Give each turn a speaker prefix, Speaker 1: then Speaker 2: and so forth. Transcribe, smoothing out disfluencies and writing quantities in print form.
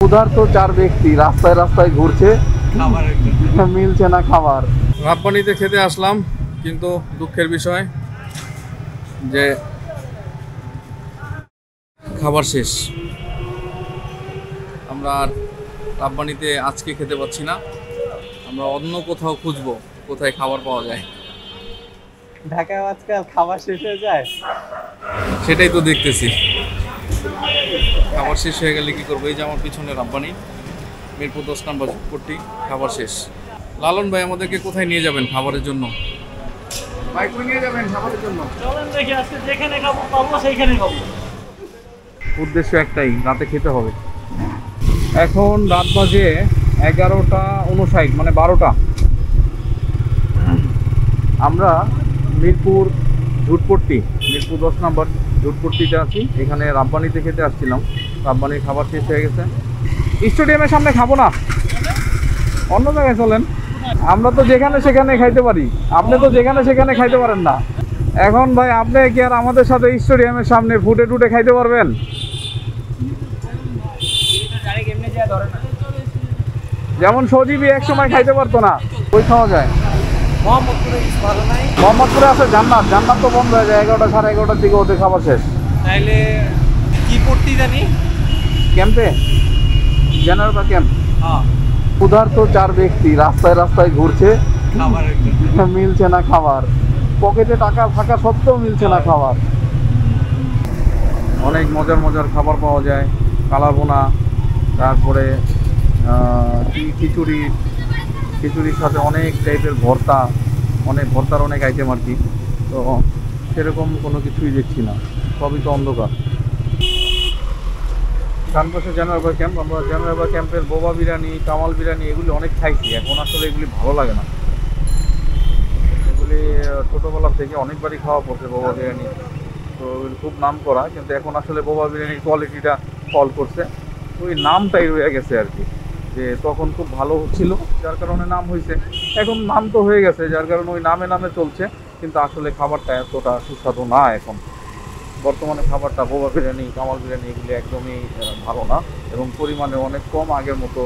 Speaker 1: ক্ষুধার্ত 4 ব্যক্তি রাস্তায় রাস্তায় ঘুরছে, মিলছে না খাবার। রাব্বানিতে খেতে আসলাম, কিন্তু দুঃখের বিষয় যে খাবার শেষ। আমরা আর রাব্বানিতে আজকে খেতে পাচ্ছি না। আমরা অন্য কোথাও খুঁজবো কোথায় খাবার পাওয়া যায়।
Speaker 2: ঢাকায় আজকাল খাবার শেষ হয়ে যায়,
Speaker 1: সেটাই তো দেখতেছি। খাবার শেষ হয়ে গেলে কি করবো? এই যে আমার পিছনে রাব্বানি, মিরপুর 10 নম্বর ঝুটপট্টি, খাবার শেষ। লালন ভাই আমাদেরকে কোথায় নিয়ে যাবেন খাবারের জন্য? ভাই কই নিয়ে যাবেন খাবারের জন্য?
Speaker 2: চলেন দেখি আজকে যেখানে খাবো পাবো সেইখানে খাবো।
Speaker 1: উদ্দেশ্য একটাই, রাতে খেতে হবে। এখন রাত বাজে 11:59, মানে 12টা। আমরা মিরপুর ঝুটপট্টি, মিরপুর 10 নম্বর ঝুটপট্টিতে আছি। এখানে রাব্বানিতে খেতে আসছিলাম, রাব্বানির খাবার শেষ হয়ে গেছে। স্টেডিয়ামের সামনে খাবো না, অন্য জায়গায় চলেন। আমরা তো যেখানে সেখানে খাইতে পারি, আপনি তো যেখানে সেখানে খাইতে পারেন না। এখন ভাই আপনি কি আর আমাদের সাথে স্টেডিয়ামের সামনে ফুটে টুটে খাইতে পারবেন? যেমন সজীবী এক সময় খাইতে পারতো না, ওই খাওয়া যায়। মোহাম্মদপুরে আছে জান্নাত, জান্নাত তো বন্ধ হয়ে যায় 11টা সাড়ে 11টার দিকে, ওদের খাবার শেষ।
Speaker 2: তাইলে কি পড়তি জানি
Speaker 1: ক্যাম্পে, জেনারেল ক্যাম্প।
Speaker 2: হ্যাঁ,
Speaker 1: ক্ষুধার্ত 4 ব্যক্তি রাস্তায় রাস্তায় ঘুরছে, মিলছে না খাবার। পকেটে টাকা থাকা সত্ত্বেও মিলছে না খাবার। অনেক মজার মজার খাবার পাওয়া যায়, কালাভুনা, তারপরে খিচুড়ির সাথে অনেক টাইপের ভর্তা, ভর্তার অনেক আইটেম আর কি। তো সেরকম কোনো কিছুই দেখছি না, সবই তো অন্ধকার। ডানপাশে জেনারেল ক্যাম্প। আমরা জেনারেল ক্যাম্পের বোবা বিরিয়ানি, কামাল বিরিয়ানি এগুলি অনেক খাইছি, এখন আসলে এগুলি ভালো লাগে না। এগুলি ছোটোবেলা থেকে অনেকবারই খাওয়া পড়ছে বোবা বিরিয়ানি, তো খুব নাম করা, কিন্তু এখন আসলে বোবা বিরিয়ানির কোয়ালিটিটা ফল করছে। তো ওই নামটাই রয়ে গেছে আর কি, যে তখন খুব ভালো ছিল যার কারণে নাম হয়েছে, এখন নাম তো হয়ে গেছে যার কারণে ওই নামে নামে চলছে। কিন্তু আসলে খাবারটা এতটা সুস্বাদু না এখন বর্তমানে। খাবারটা বোবা বিরিয়ানি, কামাল বিরিয়ানি এগুলি একদমই ভালো না, এবং পরিমাণে অনেক কম, আগের মতো